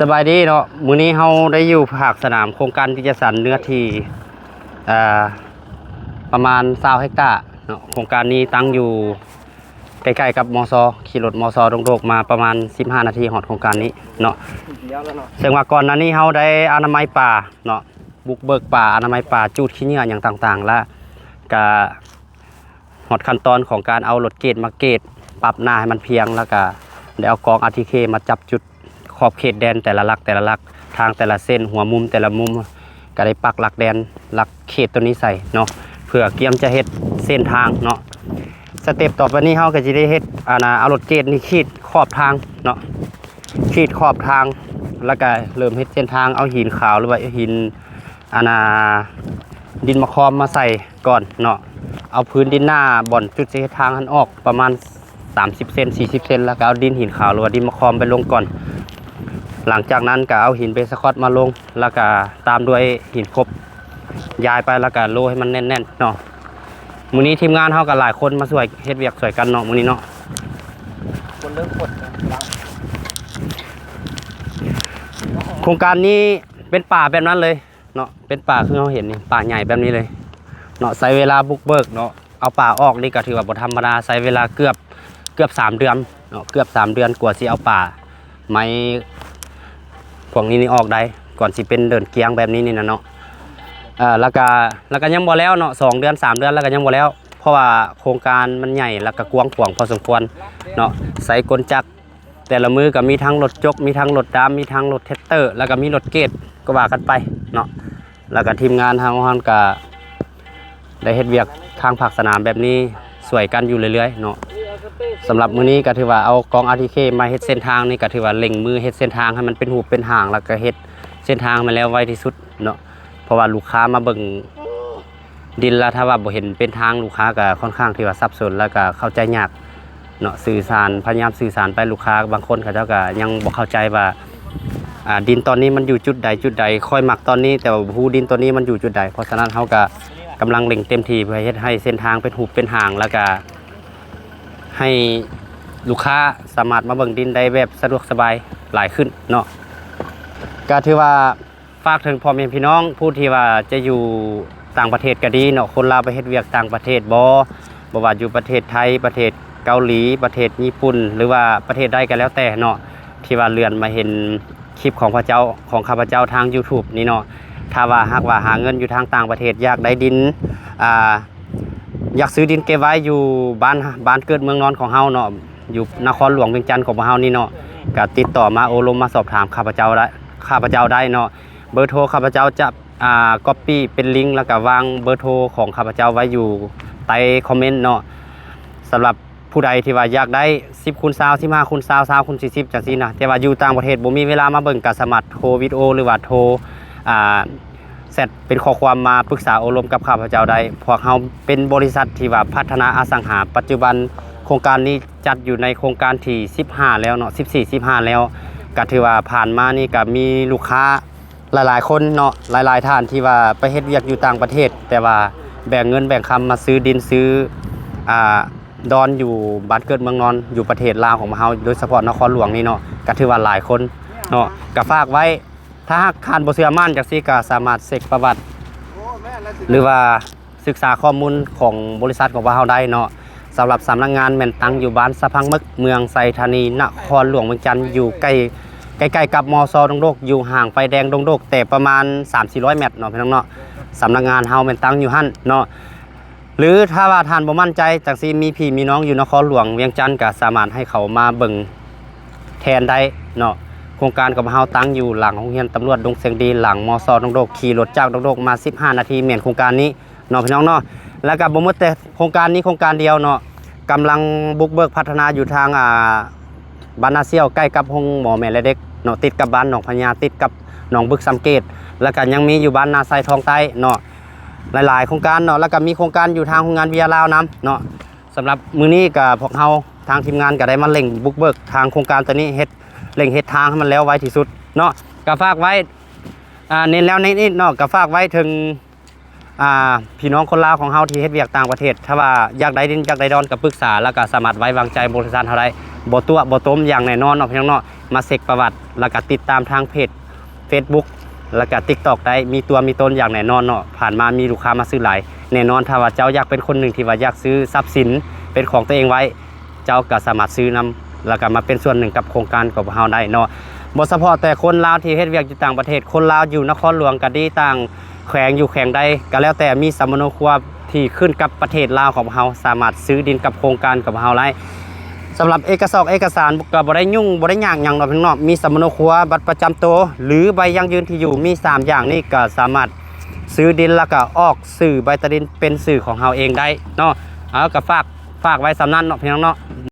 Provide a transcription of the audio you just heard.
สบายดีเนาะมื้อนี้เฮาได้อยู่ภาคสนามโครงการที่จะสรรเนื้อที่อ่าประมาณ20เฮกตาร์เนาะโครงการนี้ตั้งอยู่ใกล้ๆกับมซขี่รถมซโดกๆมาประมาณ15นาทีฮอดโครงการนี้เนาะซึ่งว่าก่อนหน้านี้เฮาได้อนามัยป่าเนาะบุกเบิกป่าอนามัยป่าจูดขี้เหงื่ออย่างต่างๆแล้วก็ฮอดขั้นตอนของการเอารถเกรดมาเกรดปรับหน้าให้มันเพียงแล้วก็ได้เอากอง RTK มาจับจุดขอบเขตแดนแต่ละลักทางแต่ละเส้นหัวมุมแต่ละมุมก็ได้ปักหลักแดนหลักเขตตัวนี้ใส่เนาะเพื่อเกียมจะเฮ็ดเส้นทางเนาะสเต็ปต่อไปนี้เฮาก็สิได้เฮ็ดเอารถเกตนี่ขีดขอบทางเนาะขีดขอบทางแล้วก็เริ่มเฮ็ดเส้นทางเอาหินขาวหรือว่าหินดินมะคอมมาใส่ก่อนเนาะเอาพื้นดินหน้าบ่อนจุดเส้นทางหันออกประมาณ30เซน40เซนแล้วก็เอาดินหินขาวหรือว่าดินมะคอมไปลงก่อนหลังจากนั้นก็เอาหินเบสคอตมาลงแล้วก็ตามด้วยหินครบย้ายไปแล้วก็โรยให้มันแน่นๆเนาะมื้อนี้ทีมงานเฮาก็หลายคนมาช่วยเฮ็ดเวียกช่วยกันเนาะมื้อนี้เนาะคนเริ่มกดโครงการนี้เป็นป่าแบบนั้นเลยเนาะเป็นป่าคือเฮาเห็นนี่ป่าใหญ่แบบนี้เลยเนาะใช้เวลาบุกเบิกเนาะเอาป่าออกนี่ก็ถือว่าบ่ธรรมดาใช้เวลาเกือบ3เดือนเนาะเกือบ3เดือนกว่าสิเอาป่าไม้พวกนี้นี่ออกได้ก่อนสิเป็นเดินเกียงแบบนี้นี่นะเนาะแล้วก็ยังบ่แล้วเนาะ2เดือน3เดือนแล้วก็ยังบ่แล้วเพราะว่าโครงการมันใหญ่แล้วก็กว้างขวางพอสมควรเนาะใส่กลจักรแต่ละมือก็มีทั้งรถจกมีทั้งรถดำมีทั้งรถแท็กเตอร์แล้วก็มีรถเกตก็ว่ากันไปเนาะแล้วก็ทีมงานทางห้องก็ได้เฮ็ดเวียกทางภาคสนามแบบนี้สวยกันอยู่เรื่อยๆเนาะสำหรับมื้อนี้ก็ถือว่าเอากอง RTK มาเฮ็ดเส้นทางนี่ก็ถือว่าเล็งมือเฮ็ดเส้นทางให้มันเป็นหูเป็นหางแล้วก็เฮ็ดเส้นทางมาแล้วไวที่สุดเนาะเพราะว่าลูกค้ามาเบิ่งดินแล้วถ้าว่าบ่เห็นเป็นทางลูกค้าก็ค่อนข้างที่ว่าสับสนแล้วก็เข้าใจยากเนาะสื่อสารพยายามสื่อสารไปลูกค้าบางคนเขาเจ้าก็ยังบ่เข้าใจว่าดินตอนนี้มันอยู่จุดใดค่อยหมักตอนนี้แต่ว่าฮู้ดินตอนนี้มันอยู่จุดใดเพราะฉะนั้นเฮาก็กำลังเล็งเต็มที่เพื่อเฮ็ดให้เส้นทางเป็นหูเป็นหางแล้วก็ให้ลูกค้าสามารถมาเบิ่งดินได้แบบสะดวกสบายหลายขึ้นเนาะก็ถือว่าฝากถึงพ่อแม่พี่น้องผู้ที่ว่าจะอยู่ต่างประเทศก็ดีเนาะคนลาวไปเฮ็ดเวียกต่างประเทศบ่ว่าอยู่ประเทศไทยประเทศเกาหลีประเทศญี่ปุ่นหรือว่าประเทศใดก็แล้วแต่เนาะที่ว่าเลื่อนมาเห็นคลิปของข้าพเจ้าทาง YouTube นี่เนาะถ้าว่าหากว่าหาเงินอยู่ทางต่างประเทศอยากได้ดินอยากซื้อดินเก็บไว้อยู่บ้านเกิดเมืองนอนของเฮาเนาะอยู่นครหลวงเวียงจันทน์ของเฮานี่เนาะก็ติดต่อมาโอลมมาสอบถามข้าพเจ้าได้เนาะเบอร์โทรข้าพเจ้าจะก๊อปปี้เป็นลิงก์แล้วก็วางเบอร์โทรของข้าพเจ้าไว้อยู่ใต้คอมเมนต์เนาะสำหรับผู้ใดที่ว่าอยากได้10คูณ20 15คูณ20 20คูณ40จังซี่นะแต่ว่าอยู่ต่างประเทศบ่มีเวลามาเบิ่งก็สามารถโทรวิดีโอหรือว่าโทรเสร็จเป็นข้อความมาปรึกษาอบรมกับข้าพเจ้าได้พวกเราเป็นบริษัทที่ว่าพัฒนาอสังหาปัจจุบันโครงการนี้จัดอยู่ในโครงการที่15แล้วเนาะ14-15แล้วก็ถือว่าผ่านมานี่ก็มีลูกค้าหลายๆคนเนาะหลายๆท่านที่ว่าไปเฮ็ดเวียกอยู่ต่างประเทศแต่ว่าแบ่งเงินแบ่งคำมาซื้อดินซื้อดอนอยู่บ้านเกิดเมืองนอนอยู่ประเทศลาวของเฮาโดยเฉพาะนครหลวงนี่เนาะก็ถือว่าหลายคนเนาะก็ฝากไว้ถ้าหากคานบ่เชื่อมั่นจังซี่ก็สามารถเช็คประวัติหรือว่าศึกษาข้อมูลของบริษัทของเฮาได้เนาะสำหรับสำนักงานแม่นตั้งอยู่บ้านสะพังมึกเมืองไซธานีนครหลวงเวียงจันทน์อยู่ใกล้กับมซดงโดกอยู่ห่างไฟแดงดงโดกแต่ประมาณ 3-400 เมตรเนาะพี่น้องเนาะสำนักงานเฮาแม่นตั้งอยู่หั่นเนาะหรือถ้าว่าท่านบ่มั่นใจจังซี่มีพี่มีน้องอยู่นครหลวงเวียงจันทน์ก็สามารถให้เขามาเบิ่งแทนได้เนาะโครงการของเฮาตั้งอยู่หลังโรงเรียนตำรวจดงเสียงดีหลังมซดงโดกขี่รถจากดงโดกมา15นาทีแม่นโครงการนี้เนาะพี่น้องเนาะแล้วก็บ่หมดแต่โครงการนี้โครงการเดียวเนาะกำลังบุกเบิกพัฒนาอยู่ทางบ้านนาเซี่ยวใกล้กับห้องหมอแม่และเด็กเนาะติดกับบ้านหนองพญาติดกับหนองบึกสำเกตแล้วก็ยังมีอยู่บ้านนาไซทองใต้เนาะหลายๆโครงการเนาะแล้วก็มีโครงการอยู่ทางโรงงานเวียลาวน้ำเนาะสำหรับมื้อนี้ก็พวกเฮาทางทีมงานก็ได้มาเร่งบุกเบิกทางโครงการตัวนี้เร่งเฮ็ดทางให้มันแล้วไวที่สุดเนาะก็ฝากไว้เน้นแล้วเน้นอีกเนาะก็ฝากไว้ถึง พี่น้องคนลาวของเฮาที่เฮ็ดเวียกต่างประเทศถ้าว่าอยากได้ดินอยากได้ดอนก็ปรึกษาแล้วก็สามารถไว้วางใจบริษัทเฮาได้บ่ตัวบ่ต้มอย่างแน่นอนเนาะพี่น้องเนาะมาเช็คประวัติแล้วก็ติดตามทางเพจ Facebook แล้วก็ TikTok ได้มีตัวมีตนอย่างแน่นอนเนาะผ่านมามีลูกค้ามาซื้อหลายแน่นอนถ้าว่าเจ้าอยากเป็นคนหนึ่งที่ว่าอยากซื้อทรัพย์สินเป็นของตัวเองไว้เจ้าก็สามารถซื้อนำแล้วก็มาเป็นส่วนหนึ่งกับโครงการของเฮาได้เนาะบ่เฉพาะแต่คนลาวที่เฮ็ดเวียกอยู่ต่างประเทศคนลาวอยู่นครหลวงก็ดีต่างแขวงอยู่แขวงใดก็แล้วแต่มีสมโนครัวที่ขึ้นกับประเทศลาวของเฮาสามารถซื้อดินกับโครงการกับเฮาได้สำหรับเอกสารก็บ่ได้ยุ่งบ่ได้ยากหยังเนาะพี่น้องมีสมโนครัวบัตรประจำตัวหรือใบยังยืนที่อยู่มี3อย่างนี้ก็สามารถซื้อดินแล้วก็ออกสื่อใบตะดินเป็นสื่อของเฮาเองได้เนาะเอาก็ฝากไว้สำนั้นเนาะพี่น้องเนาะ